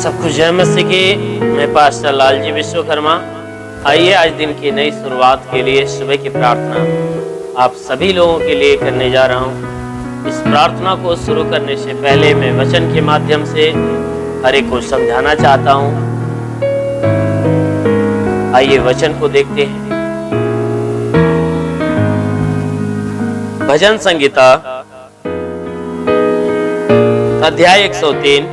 सबको जय मसीह की। मैं पास्टर लालजी विश्वकर्मा। आइए आज दिन की नई शुरुआत के लिए सुबह की प्रार्थना आप सभी लोगों के लिए करने जा रहा हूँ। इस प्रार्थना को शुरू करने से पहले मैं वचन के माध्यम से हर एक को समझाना चाहता हूँ। आइए वचन को देखते हैं। भजन संगीता अध्याय 103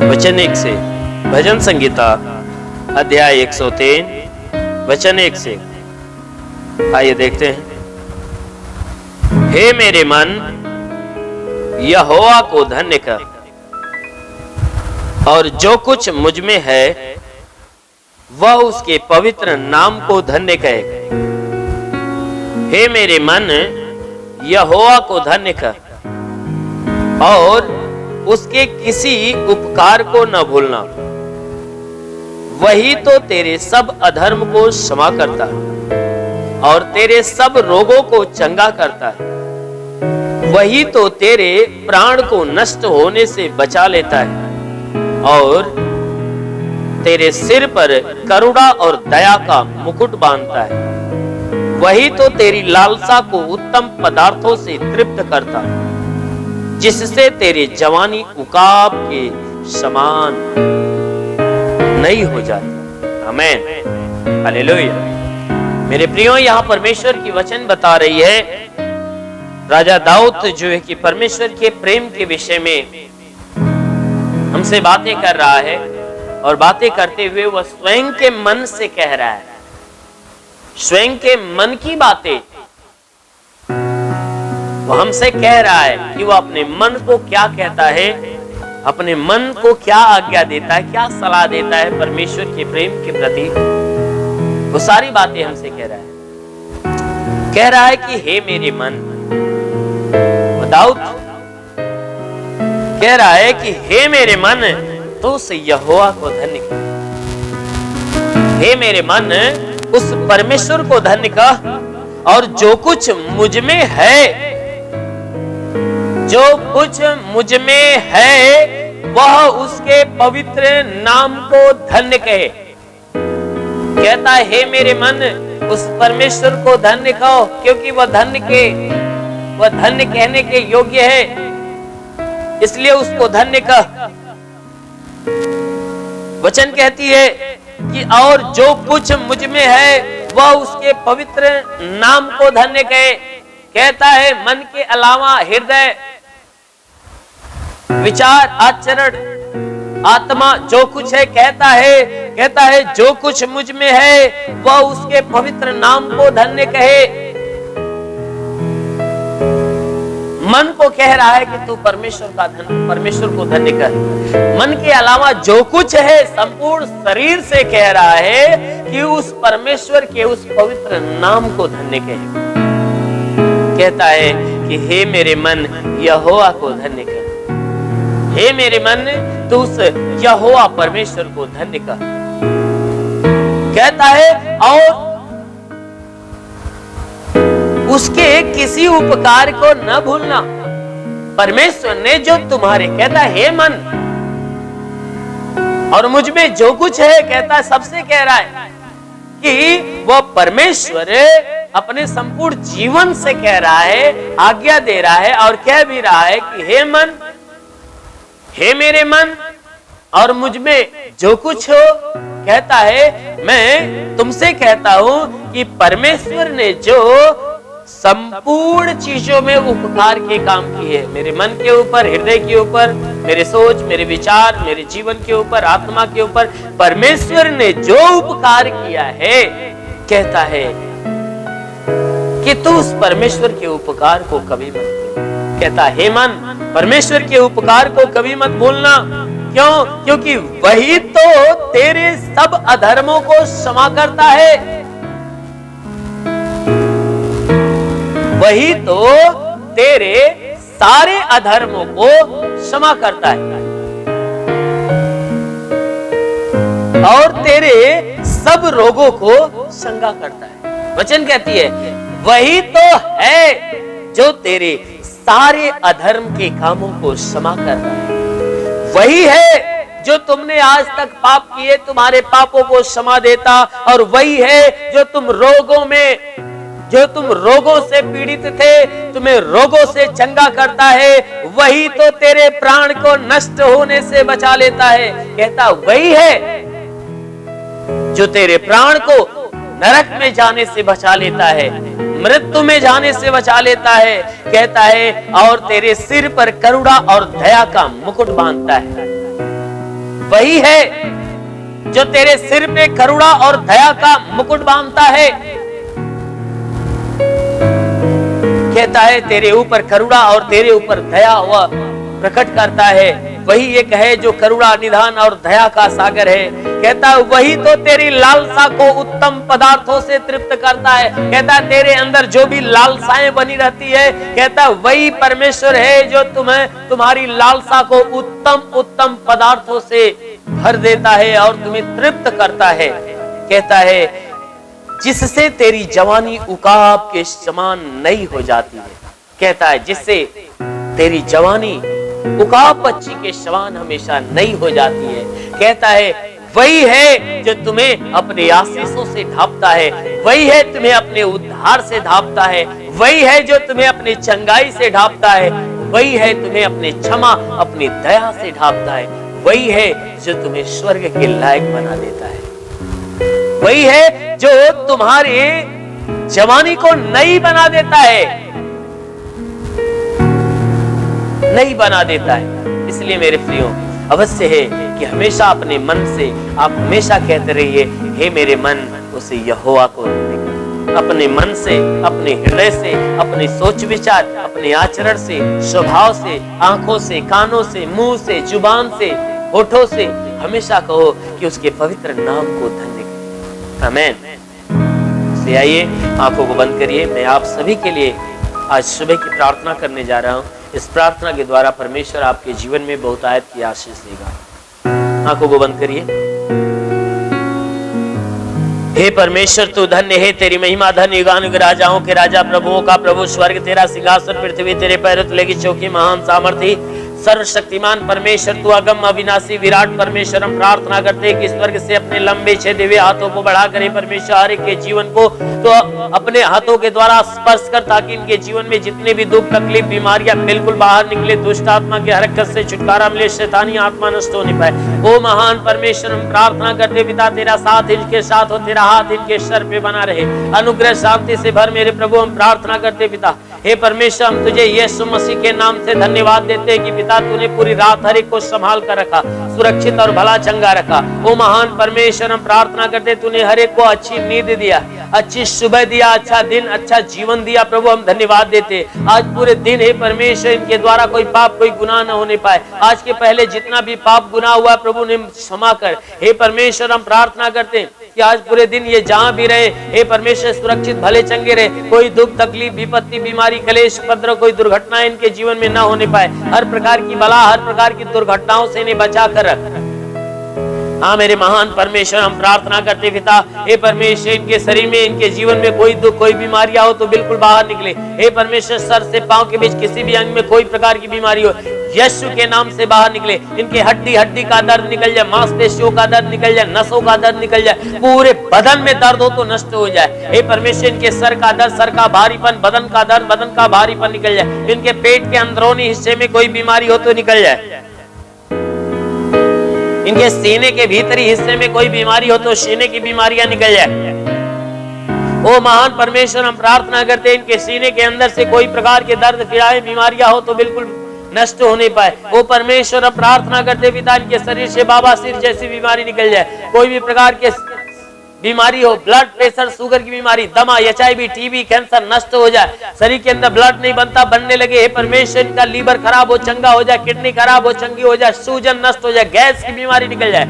वचन 1 से। भजन संगीता अध्याय 103 वचन 1 से। आइए देखते हैं। हे मेरे मन, यहोवा को धन्य कर और जो कुछ मुझ में है वह उसके पवित्र नाम को धन्य कहे। हे मेरे मन, यहोवा को धन्य कर और उसके किसी उपकार को न भूलना। वही तो तेरे सब अधर्म को क्षमा करता है और तेरे सब रोगों को चंगा करता है। वही तो तेरे प्राण को नष्ट होने से बचा लेता है और तेरे सिर पर करुणा और दया का मुकुट बांधता है। वही तो तेरी लालसा को उत्तम पदार्थों से तृप्त करता है, जिससे तेरी जवानी उकाब के समान नहीं हो जाती। आमीन, हालेलुया। मेरे प्रियो, यहाँ परमेश्वर की वचन बता रही है। राजा दाऊद जो है कि परमेश्वर के प्रेम के विषय में हमसे बातें कर रहा है और बातें करते हुए वह स्वयं के मन से कह रहा है। स्वयं के मन की बातें वो हमसे कह रहा है कि वो अपने मन को क्या कहता है, अपने मन को क्या आज्ञा देता है, क्या सलाह देता है परमेश्वर के प्रेम के प्रति। वो सारी बातें हमसे कह रहा है। कह रहा है कि हे मेरे मन, दाऊद कह रहा है कि हे मेरे मन, तो उस यहोवा को धन्य कर। हे मेरे मन, उस परमेश्वर को धन्य कर और जो कुछ मुझ में है, जो कुछ मुझ में है वह उसके पवित्र नाम को धन्य कहे। कहता है हे मेरे मन, उस परमेश्वर को धन्य कहो, क्योंकि वह धन्य कहने के योग्य है, इसलिए उसको धन्य कह। वचन कहती है कि और जो कुछ मुझ में है वह उसके पवित्र नाम को धन्य कहे। कहता है मन के अलावा हृदय, विचार, आचरण, आत्मा जो कुछ है, कहता है जो कुछ मुझ में है वह उसके पवित्र नाम को धन्य कहे। मन को कह रहा है कि तू परमेश्वर को धन्य कर। मन के अलावा जो कुछ है संपूर्ण शरीर से कह रहा है कि उस परमेश्वर के उस पवित्र नाम को धन्य कहे। कहता है कि हे मेरे मन, यहोवा को धन्य कर। हे मेरे मन, तू उस यहोवा परमेश्वर को धन्य कर। कहता है और उसके किसी उपकार को न भूलना। परमेश्वर ने जो तुम्हारे, कहता है हे मन, और मुझ में जो कुछ है, कहता है सबसे कह रहा है कि वह परमेश्वर अपने संपूर्ण जीवन से कह रहा है, आज्ञा दे रहा है और कह भी रहा है कि हे मन, हे मेरे मन, और मुझ में जो कुछ हो, कहता है मैं तुमसे कहता हूं कि परमेश्वर ने जो संपूर्ण चीजों में उपकार के काम किए, मेरे मन के ऊपर, हृदय के ऊपर, मेरे सोच, मेरे विचार, मेरे जीवन के ऊपर, आत्मा के ऊपर, परमेश्वर ने जो उपकार किया है, कहता है कि तू उस परमेश्वर के उपकार को कभी मत भूल। कहता हे मन, परमेश्वर के उपकार को कभी मत भूलना। क्यों? क्योंकि वही तो तेरे सब अधर्मों को क्षमा करता है। वही तो तेरे सारे अधर्मों को क्षमा करता है और तेरे सब रोगों को चंगा करता है। वचन कहती है वही तो है जो तेरे सारे अधर्म के कामों को क्षमा कर रहा है। वही है जो तुमने आज तक पाप किए तुम्हारे पापों को क्षमा देता, और वही है जो तुम रोगों से पीड़ित थे तुम्हें रोगों से चंगा करता है। वही तो तेरे प्राण को नष्ट होने से बचा लेता है। कहता वही है जो तेरे प्राण को नरक में जाने से बचा लेता है, मृत्यु में जाने से बचा लेता है। कहता है और तेरे सिर पर करुणा और दया का मुकुट बांधता है। वही है जो तेरे सिर पे करुणा और दया का मुकुट बांधता है। कहता है तेरे ऊपर करुणा और तेरे ऊपर दया हुआ प्रकट करता है। वही एक है जो करुणा निधान और दया का सागर है। कहता है वही तो तेरी लालसा को उत्तम पदार्थों से तृप्त करता है। कहता है तेरे अंदर जो भी लालसाएं बनी रहती है, कहता है वही परमेश्वर है जो तुम्हारी लालसा को उत्तम पदार्थों से भर देता है और तुम्हें तृप्त करता है। कहता है जिससे तेरी जवानी उकाब के समान नई हो जाती है। कहता है जिससे तेरी जवानी उकाब पक्षी के समान हमेशा नई हो जाती है। कहता है वही है जो तुम्हें अपने आशीषों से ढांपता है। वही है तुम्हें अपने उद्धार से ढांपता है। वही है जो तुम्हें अपनी चंगाई से ढांपता है। वही है तुम्हें अपने क्षमा अपनी दया से ढांपता है। वही है जो तुम्हें स्वर्ग के लायक बना देता है। वही है जो तुम्हारी जवानी को नई बना देता है, नई बना देता है। इसलिए मेरे प्रियो अवश्य है कि हमेशा अपने मन से आप हमेशा कहते रहिए, हे मेरे मन उसे यहोवा को अपने मन से, अपने हृदय से, अपने सोच विचार, अपने आचरण से, स्वभाव से, आंखों से, कानों से, मुंह से, जुबान से, होठों से हमेशा कहो कि उसके पवित्र नाम को धन्य करें। आमीन। से आइए आंखों को बंद करिए। मैं आप सभी के लिए आज सुबह की प्रार्थना करने जा रहा हूं। इस प्रार्थना के द्वारा परमेश्वर आपके जीवन में बहुतायत की आशीष देगा। आंखों को बंद करिए। हे परमेश्वर तू धन्य है, तेरी महिमा धन्य, युगानुग राजाओं के राजा, प्रभुओं का प्रभु, स्वर्ग तेरा सिंहासन, पृथ्वी तेरे पैरों तले की चौकी, महान सामर्थी सर्वशक्तिमान परमेश्वर तू अगम अविनाशी विराट परमेश्वर, हम प्रार्थना करते हैं कि स्वर्ग से अपने लंबे छे दिव्य हाथों को बढ़ा करे परमेश्वर हर एक के जीवन को तो अपने हाथों के द्वारा स्पर्श कर, ताकि इनके जीवन में जितने भी दुख तकलीफ बीमारियां बिल्कुल बाहर निकले, दुष्ट आत्मा के हरकत से छुटकारा मिले, शैतानी आत्मा नष्ट हो नहीं पाए। ओ महान परमेश्वर हम प्रार्थना करते पिता तेरा साथ इनके साथ हो, तेरा हाथ इनके सर पे बना रहे, अनुग्रह शांति से भर मेरे प्रभु। हम प्रार्थना करते पिता हे परमेश्वर हम तुझे यीशु मसीह के नाम से धन्यवाद देते हैं कि पिता तूने पूरी रात हर एक को संभाल कर रखा, सुरक्षित और भला चंगा रखा। ओ महान परमेश्वर हम प्रार्थना करते तूने हर एक को अच्छी नींद दिया, अच्छी सुबह दिया, अच्छा दिन अच्छा जीवन दिया। प्रभु हम धन्यवाद देते आज पूरे दिन हे परमेश्वर इनके द्वारा कोई पाप कोई गुनाह न होने पाए। आज के पहले जितना भी पाप गुनाह हुआ प्रभु ने क्षमा कर। हे परमेश्वर हम प्रार्थना करते कि आज पूरे दिन ये जहां भी रहे हे परमेश्वर सुरक्षित भले चंगे रहे, कोई दुख तकलीफ विपत्ति बीमारी कलेश उपद्रव कोई दुर्घटना इनके जीवन में न होने पाए। हर प्रकार की बला हर प्रकार की दुर्घटनाओं से इन्हें बचा कर रख। हाँ मेरे महान परमेश्वर हम प्रार्थना करते पिता हे परमेश्वर इनके शरीर में इनके जीवन में कोई दुख कोई बीमारियां हो तो बिल्कुल बाहर निकले। हे परमेश्वर सर से पांव के बीच किसी भी अंग में कोई प्रकार की बीमारी हो यीशु के नाम से बाहर निकले। इनके हड्डी हड्डी का दर्द निकल जाए, मांसपेशियों का दर्द निकल जाए, नसों का दर्द निकल जाए, पूरे बदन में दर्द हो तो नष्ट हो जाए। हे परमेश्वर इनके सर का दर्द सर का भारीपन, बदन का दर्द बदन का भारीपन निकल जाए। इनके पेट के अंदरूनी हिस्से में कोई बीमारी हो तो निकल जाए। इनके सीने के भीतरी हिस्से में कोई बीमारी हो तो सीने की बीमारियां निकल जाए। ओ महान परमेश्वर हम प्रार्थना करते हैं इनके सीने के अंदर से कोई प्रकार के दर्द पीड़ाएं बीमारियां हो तो बिल्कुल नष्ट हो नहीं पाए। ओ परमेश्वर हम प्रार्थना करते पिता इनके शरीर से बाबा सिर जैसी बीमारी निकल जाए। कोई भी प्रकार के बीमारी हो, ब्लड प्रेशर शुगर की बीमारी, दमा HIV TB कैंसर नष्ट हो जाए। शरीर के अंदर ब्लड नहीं बनता बनने लगे। हे परमेश्वर इनका लीवर खराब हो चंगा हो जाए, किडनी खराब हो चंगी हो जाए, सूजन नष्ट हो जाए, गैस की बीमारी निकल जाए।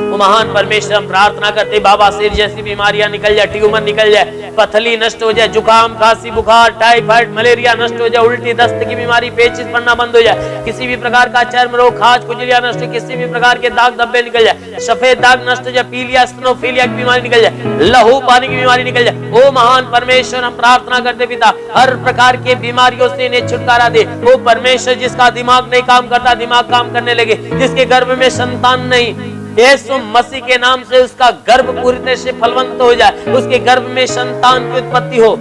वो महान परमेश्वर हम प्रार्थना करते बाबा सिर जैसी बीमारियां निकल जाए, ट्यूमर निकल जाए, पथली नष्ट हो जाए, जुकाम, खांसी, बुखार, टाइफाइड, मलेरिया नष्ट हो जाए, उल्टी, दस्त की बीमारी, पेचिश पड़ना बंद हो जाए, किसी भी प्रकार का चर्म रोग, खाज, खुजलियां नष्ट, किसी भी प्रकार के दाग धब्बे निकल जाए, सफेद दाग नष्ट हो जाए, पीलिया, स्टेनोफिलिया की बीमारी निकल जाए, लहू पानी की बीमारी निकल जाए। ओ महान परमेश्वर, हम प्रार्थना करते पिता, हर प्रकार के बीमारियों से इन्हें छुटकारा दे। ओ परमेश्वर, जिसका दिमाग नहीं काम करता, दिमाग काम करने लगे, जिसके गर्भ में संतान नहीं, यीशु मसीह के नाम से उसका गर्भ पूरी तरह से फलवंत हो जाए, उसके गर्भ में संतान की उत्पत्ति हो।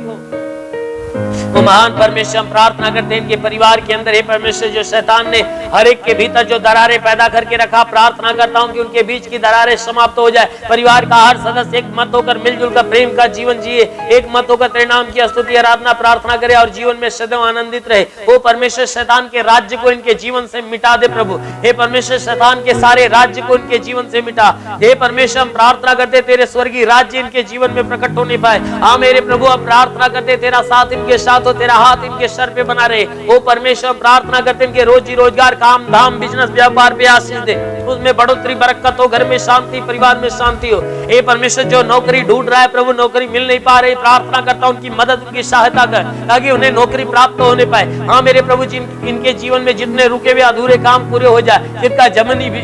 वो महान परमेश्वर, हम प्रार्थना करते हैं इनके परिवार के अंदर, हे परमेश्वर, जो शैतान ने हर एक के भीतर जो दरारें पैदा करके रखा, प्रार्थना करता हूं कि उनके बीच की दरारें समाप्त हो जाए। परिवार का हर सदस्य एक मत होकर मिलजुल कर प्रेम का जीवन जिए, एक मत होकर तेरे नाम की स्तुति आराधना प्रार्थना करे और जीवन में सदैव आनंदित रहे। वो परमेश्वर, शैतान के राज्य को इनके जीवन से मिटा दे प्रभु। हे परमेश्वर, शैतान के सारे राज्य को इनके जीवन से मिटा। हे परमेश्वर, हम प्रार्थना करते तेरे स्वर्गीय राज्य इनके जीवन में प्रकट होने पाए। हाँ मेरे प्रभु, हम प्रार्थना करते तेरा साथ इनके साथ हो, तेरा हाथ इनके सर पे बना रहे। ओ परमेश्वर, प्रार्थना करते इनके रोजी रोजगार, काम धाम, बिजनेस, व्यापार पे आशीष दे, उसमें बढ़ोतरी बरकत हो, घर में शांति, परिवार में शांति हो। हे परमेश्वर, जो नौकरी ढूंढ रहा है प्रभु, नौकरी मिल नहीं पा रही, प्रार्थना करता हूं उनकी मदद, उनकी सहायता कर, ताकि उन्हें नौकरी प्राप्त होने पाए। हाँ मेरे प्रभु जी, इनके जीवन में जितने रुके हुए अधूरे काम पूरे हो जाए, जिनका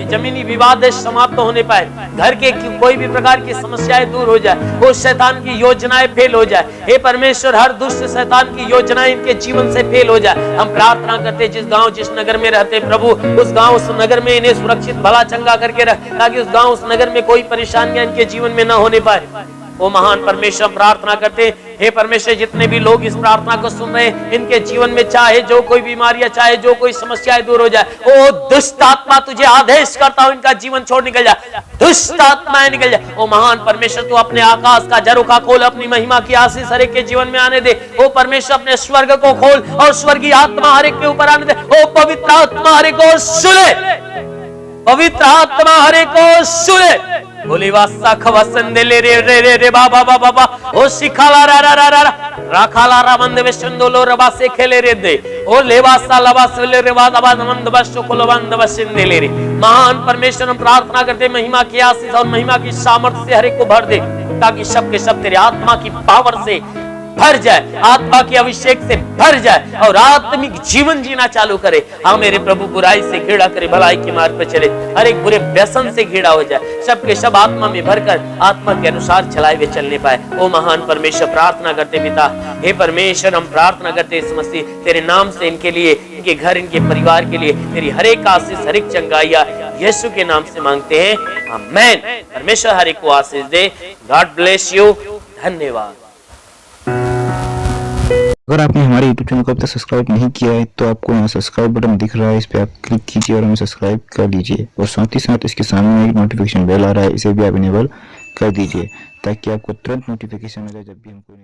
जमीनी विवाद समाप्त होने पाए, घर के कोई भी प्रकार की समस्याएं दूर हो जाए, वो शैतान की योजनाएं फेल हो जाए। हे परमेश्वर, हर दुष्ट शैतान की योजनाएं इनके जीवन से फेल हो जाए। हम प्रार्थना करते जिस गांव, जिस नगर में रहते प्रभु, उस गांव, उस नगर में इन्हें सुरक्षित भला चंगा करके रख, ताकि उस गांव, उस नगर में कोई परेशानियां इनके जीवन में न होने पाए। ओ महान परमेश्वर, प्रार्थना करते हे परमेश्वर, जितने भी लोग इस प्रार्थना को सुन रहे हैं, इनके जीवन में चाहे जो कोई बीमारियां, चाहे जो कोई समस्याएं दूर हो जाए। ओ दुष्ट आत्मा, तुझे आदेश करता हूं, इनका जीवन छोड़ निकल जाए, दुष्ट आत्माएं निकल जाए। ओ महान परमेश्वर, तू अपने आकाश का झरोखा खोल, अपनी महिमा की आशीष हर एक के जीवन में आने दे। ओ परमेश्वर, अपने स्वर्ग को खोल और स्वर्गीय आत्मा हर एक के ऊपर आने दे। ओ पवित्र आत्मा हर एक को सुने, पवित्र आत्मा हर एक को सुने। बोली वासा खवसन ले रे रे रे रे बाबा बाबा बा, ओ शिखाला रा रा रा रा राखाला रा मंद विष्णुलो रबा से खेले रे दे, ओ लेवासा लवास ले रे वादा वाद मंद बशो कोलवंद बसिंदे ले रे। महान परमेश्वर, हम प्रार्थना करते महिमा की आशीष और महिमा की सामर्थ्य से हर एक को भर दे, ताकि सब के सब तेरे आत्मा की पावर से भर जाए, आत्मा के अभिषेक से भर जाए और आत्मिक जीवन जीना चालू करे। हाँ मेरे प्रभु, बुराई से घृणा करे, भलाई के मार्ग पर चले, हर एक बुरे व्यसन से घृणा हो जाए, सबके सब आत्मा में भरकर आत्मा के अनुसार चलाए हुए चलने पाए। ओ महान परमेश्वर, प्रार्थना करते पिता, हे परमेश्वर, हम प्रार्थना करते इस मसीह तेरे नाम से इनके लिए, इनके घर, इनके परिवार के लिए तेरी हर एक आशीष, हर एक चंगाइया यीशु के नाम से मांगते हैं, आमीन। परमेश्वर हर एक को आशीष दे। God bless you. धन्यवाद। अगर आपने हमारे YouTube चैनल को अब तक सब्सक्राइब नहीं किया है तो आपको यहाँ सब्सक्राइब बटन दिख रहा है, इस पे आप क्लिक कीजिए और हमें सब्सक्राइब कर लीजिए। और साथ ही साथ इसके सामने एक नोटिफिकेशन बेल आ रहा है, इसे भी आप इनेबल कर दीजिए, ताकि आपको तुरंत नोटिफिकेशन मिले जब भी हम कोई